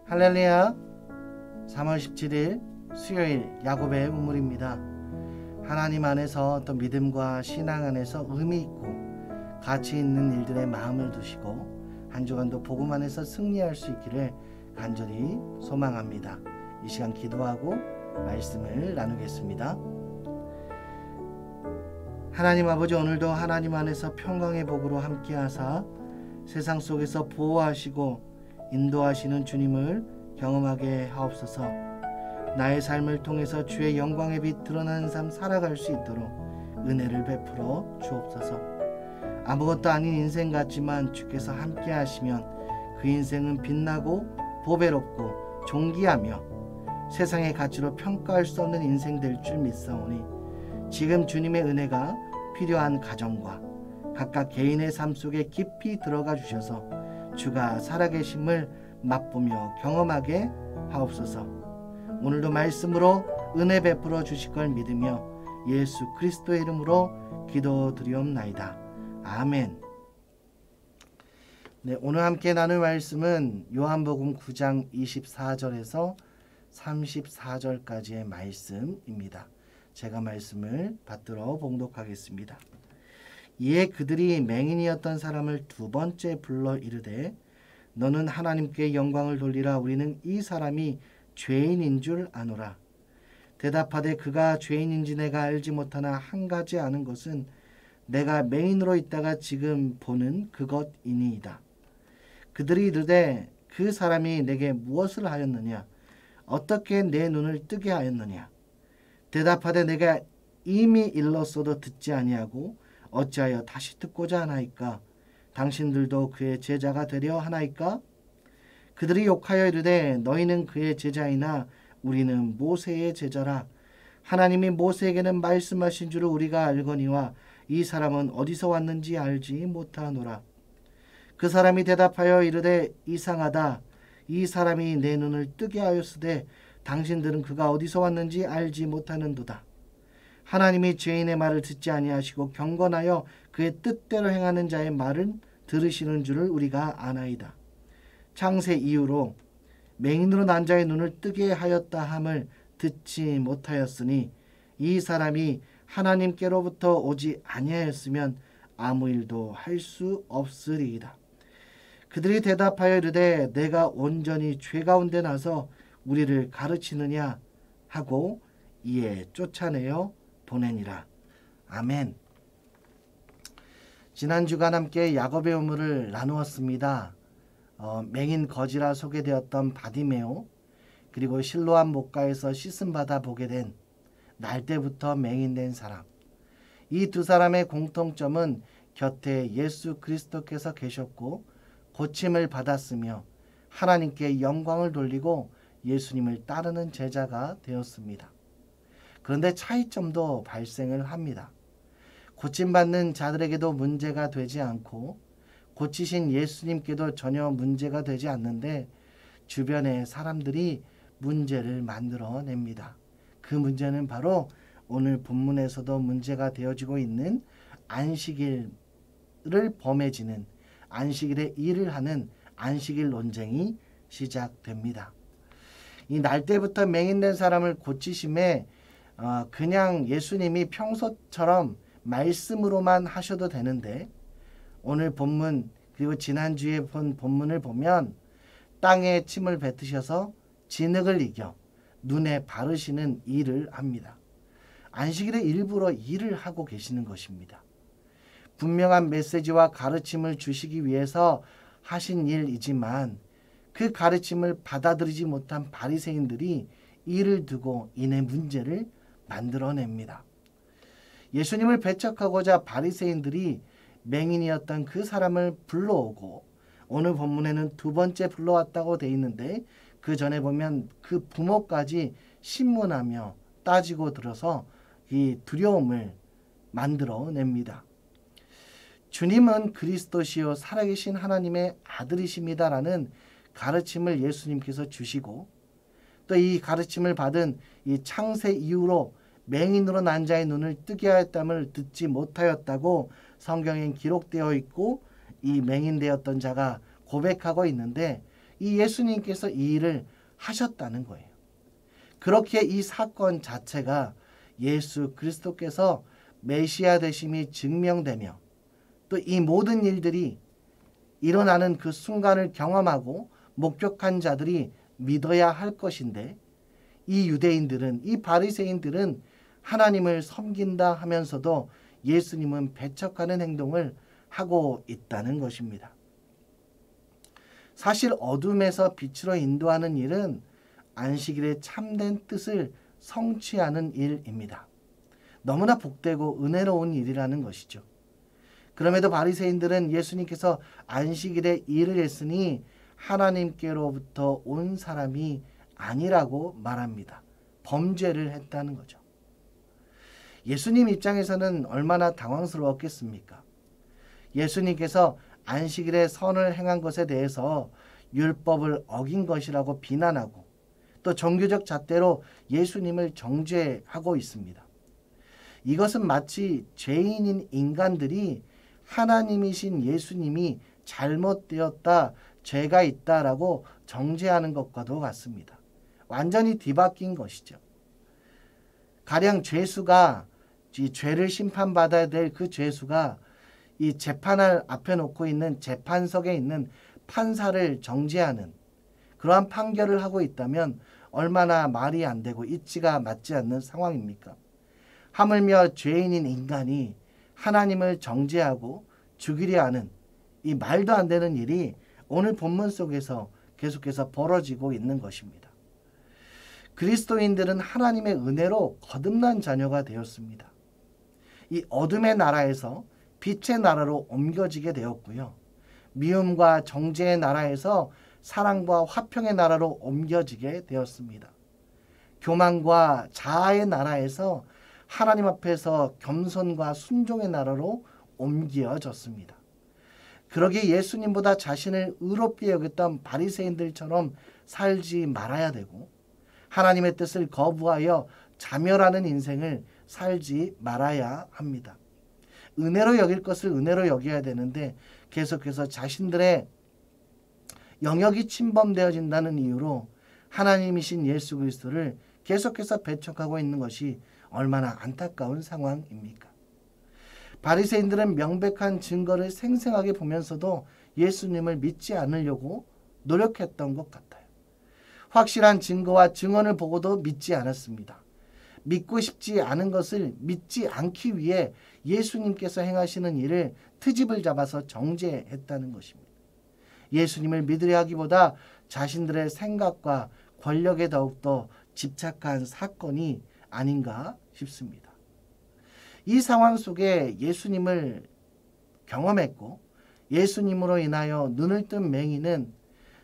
할렐루야. 3월 17일 수요일 야곱의 우물입니다. 하나님 안에서 또 믿음과 신앙 안에서 의미 있고 가치 있는 일들에 마음을 두시고 한 주간도 복음 안에서 승리할 수 있기를 간절히 소망합니다. 이 시간 기도하고 말씀을 나누겠습니다. 하나님 아버지, 오늘도 하나님 안에서 평강의 복으로 함께하사 세상 속에서 보호하시고 인도하시는 주님을 경험하게 하옵소서. 나의 삶을 통해서 주의 영광의 빛 드러나는 삶 살아갈 수 있도록 은혜를 베풀어 주옵소서. 아무것도 아닌 인생 같지만 주께서 함께 하시면 그 인생은 빛나고 보배롭고 존귀하며 세상의 가치로 평가할 수 없는 인생 될 줄 믿사오니 지금 주님의 은혜가 필요한 가정과 각각 개인의 삶 속에 깊이 들어가 주셔서 주가 살아계심을 맛보며 경험하게 하옵소서. 오늘도 말씀으로 은혜 베풀어 주실 걸 믿으며 예수 그리스도의 이름으로 기도드리옵나이다. 아멘. 네, 오늘 함께 나눌 말씀은 요한복음 9장 24절에서 34절까지의 말씀입니다. 제가 말씀을 받들어 봉독하겠습니다. 이에 그들이 맹인이었던 사람을 두 번째 불러 이르되 너는 하나님께 영광을 돌리라. 우리는 이 사람이 죄인인 줄 아노라. 대답하되 그가 죄인인지 내가 알지 못하나 한 가지 아는 것은 내가 맹인으로 있다가 지금 보는 그것이니이다. 그들이 이르되 그 사람이 내게 무엇을 하였느냐? 어떻게 내 눈을 뜨게 하였느냐? 대답하되 내가 이미 일렀어도 듣지 아니하고 어찌하여 다시 듣고자 하나이까? 당신들도 그의 제자가 되려 하나이까? 그들이 욕하여 이르되 너희는 그의 제자이나 우리는 모세의 제자라. 하나님이 모세에게는 말씀하신 줄을 우리가 알거니와 이 사람은 어디서 왔는지 알지 못하노라. 그 사람이 대답하여 이르되 이상하다. 이 사람이 내 눈을 뜨게 하였으되 당신들은 그가 어디서 왔는지 알지 못하는도다. 하나님이 죄인의 말을 듣지 아니하시고 경건하여 그의 뜻대로 행하는 자의 말은 들으시는 줄을 우리가 아나이다. 창세 이후로 맹인으로 난 자의 눈을 뜨게 하였다 함을 듣지 못하였으니 이 사람이 하나님께로부터 오지 아니하였으면 아무 일도 할 수 없으리이다. 그들이 대답하여 이르되 내가 온전히 죄 가운데 나서 우리를 가르치느냐 하고 이에 쫓아내어 보내니라. 아멘. 지난 주간 함께 야곱의 우물을 나누었습니다. 맹인 거지라 소개되었던 바디메오, 그리고 실로암 목가에서 씻음 받아 보게 된 날때부터 맹인된 사람. 이 두 사람의 공통점은 곁에 예수 그리스도께서 계셨고 고침을 받았으며 하나님께 영광을 돌리고 예수님을 따르는 제자가 되었습니다. 그런데 차이점도 발생을 합니다. 고침받는 자들에게도 문제가 되지 않고 고치신 예수님께도 전혀 문제가 되지 않는데 주변의 사람들이 문제를 만들어냅니다. 그 문제는 바로 오늘 본문에서도 문제가 되어지고 있는 안식일을 범해지는, 안식일에 일을 하는 안식일 논쟁이 시작됩니다. 이 날때부터 맹인된 사람을 고치심에 그냥 예수님이 평소처럼 말씀으로만 하셔도 되는데 오늘 본문 그리고 지난주에 본 본문을 보면 땅에 침을 뱉으셔서 진흙을 이겨 눈에 바르시는 일을 합니다. 안식일에 일부러 일을 하고 계시는 것입니다. 분명한 메시지와 가르침을 주시기 위해서 하신 일이지만 그 가르침을 받아들이지 못한 바리새인들이 이를 두고 인해 문제를 만들어냅니다. 예수님을 배척하고자 바리새인들이 맹인이었던 그 사람을 불러오고 오늘 본문에는 두 번째 불러왔다고 돼 있는데 그 전에 보면 그 부모까지 신문하며 따지고 들어서 이 두려움을 만들어냅니다. 주님은 그리스도시요 살아계신 하나님의 아들이십니다라는 가르침을 예수님께서 주시고 또 이 가르침을 받은 이 창세 이후로 맹인으로 난 자의 눈을 뜨게 하였담을 듣지 못하였다고 성경엔 기록되어 있고 이 맹인되었던 자가 고백하고 있는데 이 예수님께서 이 일을 하셨다는 거예요. 그렇게 이 사건 자체가 예수 그리스도께서 메시아 되심이 증명되며 또 이 모든 일들이 일어나는 그 순간을 경험하고 목격한 자들이 믿어야 할 것인데, 이 유대인들은, 이 바리새인들은 하나님을 섬긴다 하면서도 예수님은 배척하는 행동을 하고 있다는 것입니다. 사실 어둠에서 빛으로 인도하는 일은 안식일의 참된 뜻을 성취하는 일입니다. 너무나 복되고 은혜로운 일이라는 것이죠. 그럼에도 바리새인들은 예수님께서 안식일에 일을 했으니 하나님께로부터 온 사람이 아니라고 말합니다. 범죄를 했다는 거죠. 예수님 입장에서는 얼마나 당황스러웠겠습니까? 예수님께서 안식일에 선을 행한 것에 대해서 율법을 어긴 것이라고 비난하고 또 종교적 잣대로 예수님을 정죄하고 있습니다. 이것은 마치 죄인인 인간들이 하나님이신 예수님이 잘못되었다, 죄가 있다라고 정죄하는 것과도 같습니다. 완전히 뒤바뀐 것이죠. 가령 죄수가 이 죄를 심판받아야 될 그 죄수가 이 재판을 앞에 놓고 있는 재판석에 있는 판사를 정죄하는 그러한 판결을 하고 있다면 얼마나 말이 안 되고 이치가 맞지 않는 상황입니까? 하물며 죄인인 인간이 하나님을 정죄하고 죽이려 하는 이 말도 안 되는 일이 오늘 본문 속에서 계속해서 벌어지고 있는 것입니다. 그리스도인들은 하나님의 은혜로 거듭난 자녀가 되었습니다. 이 어둠의 나라에서 빛의 나라로 옮겨지게 되었고요. 미움과 정죄의 나라에서 사랑과 화평의 나라로 옮겨지게 되었습니다. 교만과 자아의 나라에서 하나님 앞에서 겸손과 순종의 나라로 옮겨졌습니다. 그러기에 예수님보다 자신을 의롭게 여겼던 바리새인들처럼 살지 말아야 되고 하나님의 뜻을 거부하여 자멸하는 인생을 살지 말아야 합니다. 은혜로 여길 것을 은혜로 여겨야 되는데 계속해서 자신들의 영역이 침범되어진다는 이유로 하나님이신 예수 그리스도를 계속해서 배척하고 있는 것이 얼마나 안타까운 상황입니까? 바리새인들은 명백한 증거를 생생하게 보면서도 예수님을 믿지 않으려고 노력했던 것 같아요. 확실한 증거와 증언을 보고도 믿지 않았습니다. 믿고 싶지 않은 것을 믿지 않기 위해 예수님께서 행하시는 일을 트집을 잡아서 정죄했다는 것입니다. 예수님을 믿으려 하기보다 자신들의 생각과 권력에 더욱더 집착한 사건이 아닌가 싶습니다. 이 상황 속에 예수님을 경험했고 예수님으로 인하여 눈을 뜬 맹인은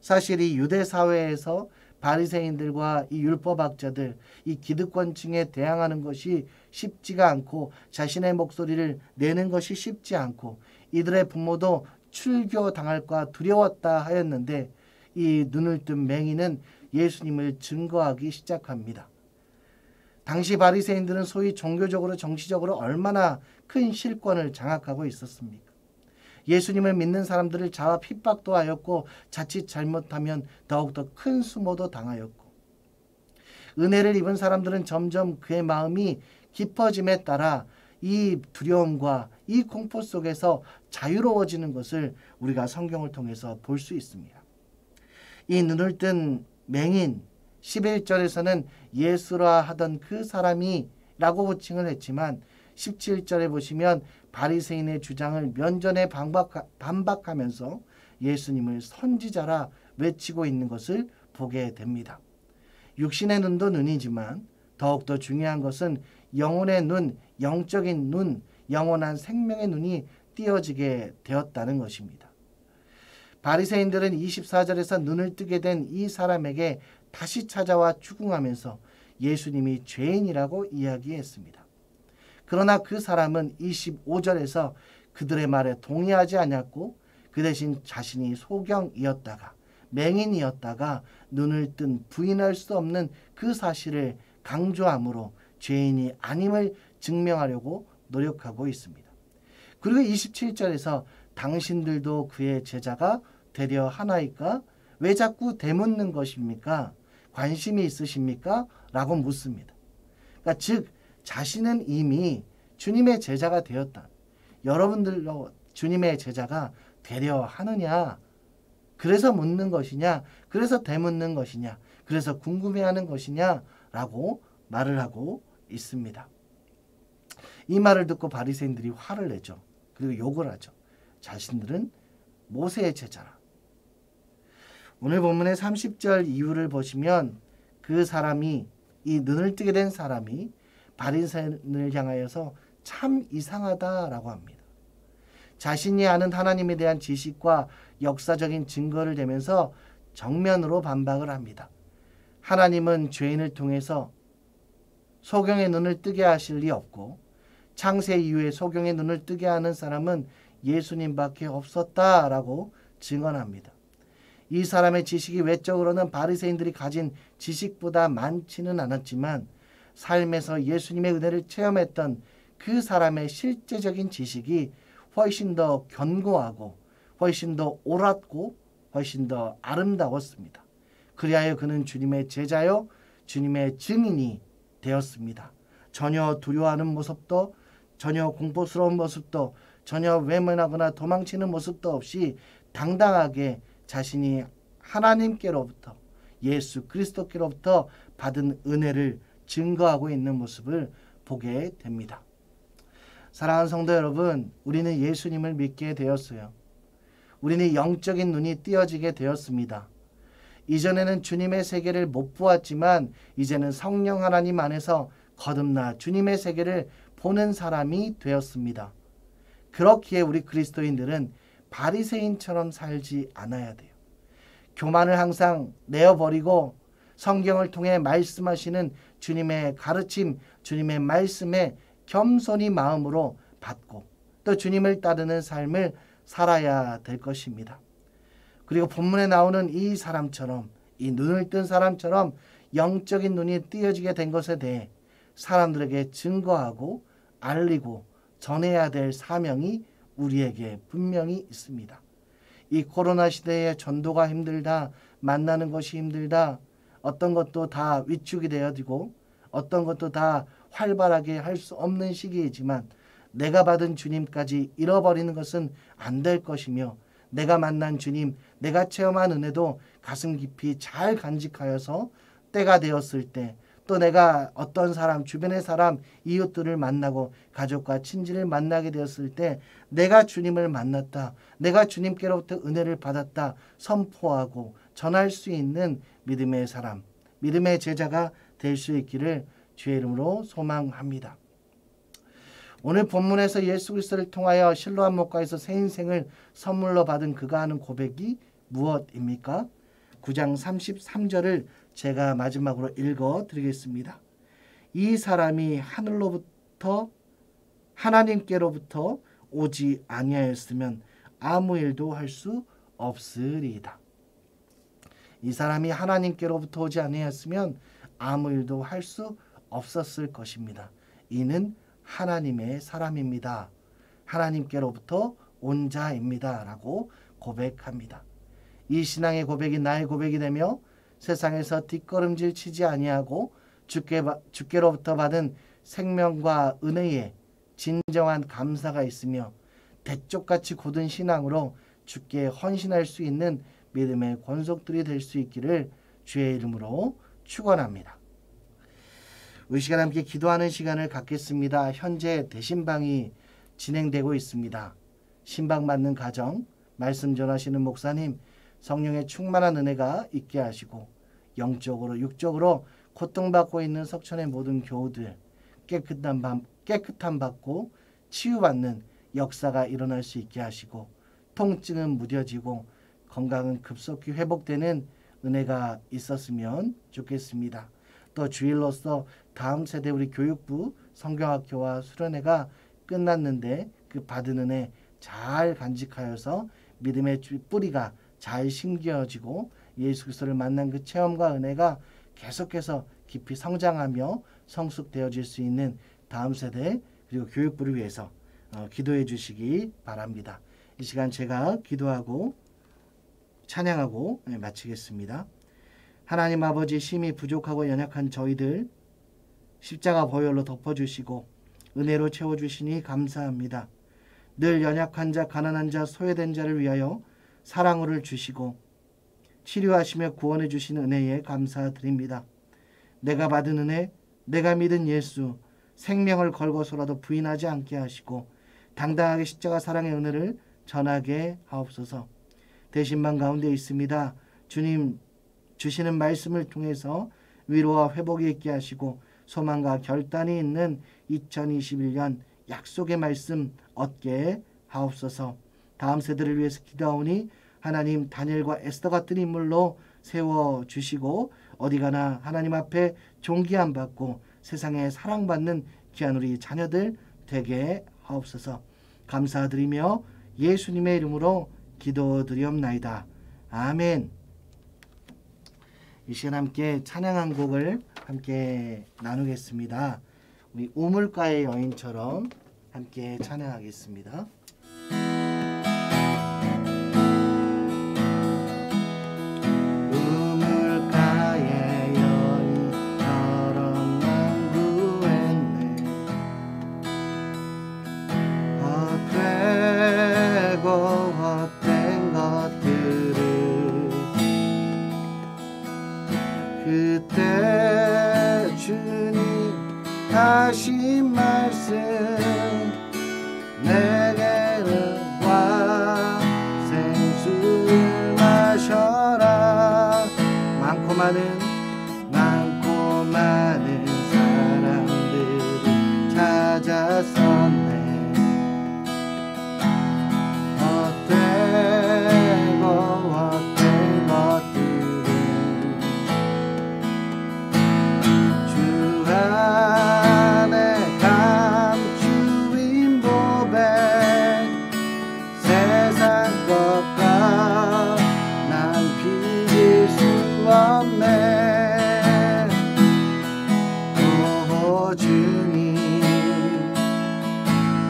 사실 이 유대 사회에서 바리새인들과 이 율법학자들, 이 기득권층에 대항하는 것이 쉽지가 않고 자신의 목소리를 내는 것이 쉽지 않고 이들의 부모도 출교당할까 두려웠다 하였는데 이 눈을 뜬 맹인은 예수님을 증거하기 시작합니다. 당시 바리새인들은 소위 종교적으로 정치적으로 얼마나 큰 실권을 장악하고 있었습니까? 예수님을 믿는 사람들을 자아 핍박도 하였고 자칫 잘못하면 더욱더 큰 수모도 당하였고 은혜를 입은 사람들은 점점 그의 마음이 깊어짐에 따라 이 두려움과 이 공포 속에서 자유로워지는 것을 우리가 성경을 통해서 볼 수 있습니다. 이 눈을 뜬 맹인 11절에서는 예수라 하던 그 사람이 라고 호칭을 했지만 17절에 보시면 바리새인의 주장을 면전에 반박하면서 예수님을 선지자라 외치고 있는 것을 보게 됩니다. 육신의 눈도 눈이지만 더욱더 중요한 것은 영혼의 눈, 영적인 눈, 영원한 생명의 눈이 띄어지게 되었다는 것입니다. 바리새인들은 24절에서 눈을 뜨게 된 이 사람에게 다시 찾아와 추궁하면서 예수님이 죄인이라고 이야기했습니다. 그러나 그 사람은 25절에서 그들의 말에 동의하지 않았고 그 대신 자신이 소경이었다가 맹인이었다가 눈을 뜬 부인할 수 없는 그 사실을 강조함으로 죄인이 아님을 증명하려고 노력하고 있습니다. 그리고 27절에서 당신들도 그의 제자가 되려 하나이까? 왜 자꾸 되묻는 것입니까? 관심이 있으십니까? 라고 묻습니다. 그러니까 즉 자신은 이미 주님의 제자가 되었다. 여러분들로 주님의 제자가 되려 하느냐? 그래서 묻는 것이냐? 그래서 되묻는 것이냐? 그래서 궁금해하는 것이냐? 라고 말을 하고 있습니다. 이 말을 듣고 바리새인들이 화를 내죠. 그리고 욕을 하죠. 자신들은 모세의 제자라. 오늘 본문의 30절 이후를 보시면 그 사람이, 이 눈을 뜨게 된 사람이 바리새인을 향하여서 참 이상하다라고 합니다. 자신이 아는 하나님에 대한 지식과 역사적인 증거를 대면서 정면으로 반박을 합니다. 하나님은 죄인을 통해서 소경의 눈을 뜨게 하실 리 없고 창세 이후에 소경의 눈을 뜨게 하는 사람은 예수님밖에 없었다라고 증언합니다. 이 사람의 지식이 외적으로는 바리새인들이 가진 지식보다 많지는 않았지만 삶에서 예수님의 은혜를 체험했던 그 사람의 실제적인 지식이 훨씬 더 견고하고 훨씬 더 옳았고 훨씬 더 아름다웠습니다. 그리하여 그는 주님의 제자요 주님의 증인이 되었습니다. 전혀 두려워하는 모습도, 전혀 공포스러운 모습도, 전혀 외면하거나 도망치는 모습도 없이 당당하게 자신이 하나님께로부터, 예수 그리스도께로부터 받은 은혜를 증거하고 있는 모습을 보게 됩니다. 사랑하는 성도 여러분, 우리는 예수님을 믿게 되었어요. 우리는 영적인 눈이 띄어지게 되었습니다. 이전에는 주님의 세계를 못 보았지만 이제는 성령 하나님 안에서 거듭나 주님의 세계를 보는 사람이 되었습니다. 그렇기에 우리 그리스도인들은 바리새인처럼 살지 않아야 돼요. 교만을 항상 내어버리고 성경을 통해 말씀하시는 주님의 가르침, 주님의 말씀에 겸손히 마음으로 받고 또 주님을 따르는 삶을 살아야 될 것입니다. 그리고 본문에 나오는 이 사람처럼, 이 눈을 뜬 사람처럼 영적인 눈이 띄어지게 된 것에 대해 사람들에게 증거하고 알리고 전해야 될 사명이 우리에게 분명히 있습니다. 이 코로나 시대에 전도가 힘들다, 만나는 것이 힘들다, 어떤 것도 다 위축이 되어지고 어떤 것도 다 활발하게 할 수 없는 시기이지만 내가 받은 주님까지 잃어버리는 것은 안 될 것이며 내가 만난 주님, 내가 체험한 은혜도 가슴 깊이 잘 간직하여서 때가 되었을 때 또 내가 어떤 사람, 주변의 사람, 이웃들을 만나고 가족과 친지를 만나게 되었을 때 내가 주님을 만났다, 내가 주님께로부터 은혜를 받았다 선포하고 전할 수 있는 믿음의 사람, 믿음의 제자가 될 수 있기를 주의 이름으로 소망합니다. 오늘 본문에서 예수 그리스도를 통하여 실로암 목가에서 새 인생을 선물로 받은 그가 하는 고백이 무엇입니까? 9장 33절을 제가 마지막으로 읽어드리겠습니다. 이 사람이 하늘로부터 하나님께로부터 오지 아니하였으면 아무 일도 할 수 없으리이다. 이 사람이 하나님께로부터 오지 아니하였으면 아무 일도 할 수 없었을 것입니다. 이는 하나님의 사람입니다. 하나님께로부터 온 자입니다. 라고 고백합니다. 이 신앙의 고백이 나의 고백이 되며 세상에서 뒷걸음질 치지 아니하고 주께로부터 받은 생명과 은혜에 진정한 감사가 있으며 대쪽같이 굳은 신앙으로 주께 헌신할 수 있는 믿음의 권속들이 될 수 있기를 주의 이름으로 축원합니다. 우리 시간 함께 기도하는 시간을 갖겠습니다. 현재 대신방이 진행되고 있습니다. 신방받는 가정, 말씀 전하시는 목사님, 성령의 충만한 은혜가 있게 하시고 영적으로 육적으로 고통받고 있는 석천의 모든 교우들 깨끗함 받고 치유받는 역사가 일어날 수 있게 하시고 통증은 무뎌지고 건강은 급속히 회복되는 은혜가 있었으면 좋겠습니다. 또 주일로서 다음 세대 우리 교육부 성경학교와 수련회가 끝났는데 그 받은 은혜 잘 간직하여서 믿음의 뿌리가 잘 심겨지고 예수 그리스도를 만난 그 체험과 은혜가 계속해서 깊이 성장하며 성숙되어질 수 있는 다음 세대 그리고 교육부를 위해서 기도해 주시기 바랍니다. 이 시간 제가 기도하고 찬양하고 마치겠습니다. 하나님 아버지, 심히 부족하고 연약한 저희들 십자가 보혈로 덮어주시고 은혜로 채워주시니 감사합니다. 늘 연약한 자, 가난한 자, 소외된 자를 위하여 사랑을 주시고 치료하시며 구원해 주신 은혜에 감사드립니다. 내가 받은 은혜, 내가 믿은 예수, 생명을 걸고서라도 부인하지 않게 하시고 당당하게 십자가 사랑의 은혜를 전하게 하옵소서. 대신만 가운데 있습니다. 주님 주시는 말씀을 통해서 위로와 회복이 있게 하시고 소망과 결단이 있는 2021년 약속의 말씀 얻게 하옵소서. 다음 세대를 위해서 기도하오니 하나님 다니엘과 에스더 같은 인물로 세워주시고 어디 가나 하나님 앞에 존귀함 받고 세상에 사랑받는 귀한 우리 자녀들 되게 하옵소서. 감사드리며 예수님의 이름으로 기도드리옵나이다. 아멘. 이 시간 함께 찬양 한 곡을 함께 나누겠습니다. 우리 우물가의 여인처럼 함께 찬양하겠습니다. 우물가의 여인처럼 난 구했네. 헛되고 헛된 것들을 그때 주님 하신 말씀 내게는 와 생수를 마셔라. 많고 많은 사람들이 찾아섰네. 헛되고 헛된 것들은 주 안에 감추인 보배 세상 것과 난 비길 수 없네. 오 주님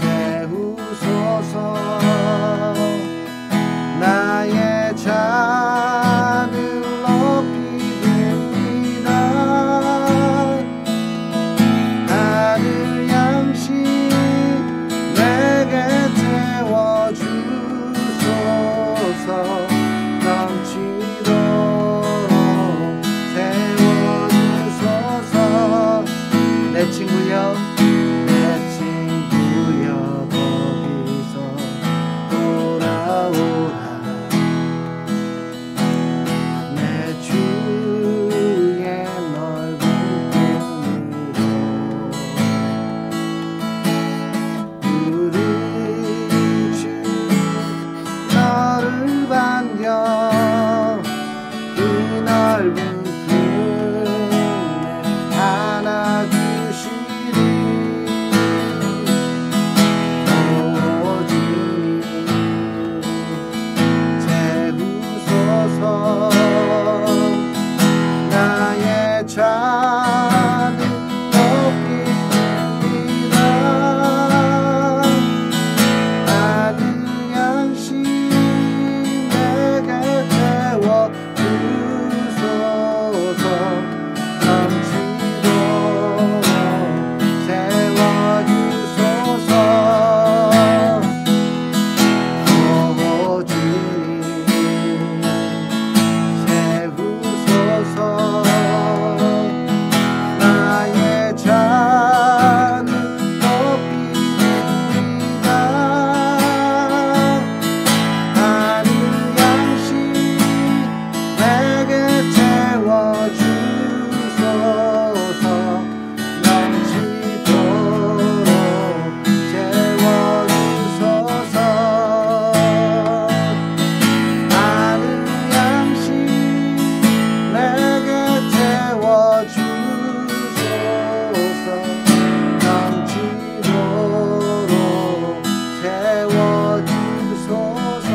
채우소서. 나의 잔을 높이 듭니다. 하늘 양식 내게 채워주소서. 넘치도록 세워주소서. 내 친구여 거기서 돌아오라. 내 주의 넓은 품으로 우리 주 너를 반겨 그 넓은 품에 안아주시리. 오 주님 채우소서. 나의 잔을 높이 듭니다. 하늘 양식 내게 채워주소서. 넘치도록 세워주소서. 오 주님 채우소서. 나의 잔을 높이 듭니다. 하늘 양식 내게 채워주소서. 넘치도록 채워주소서. 하늘 양식 내게 채워주소서. 넘치도록 채워주소서.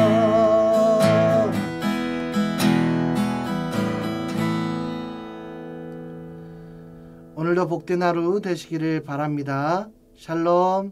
오늘도 복된 하루 되시기를 바랍니다. 샬롬.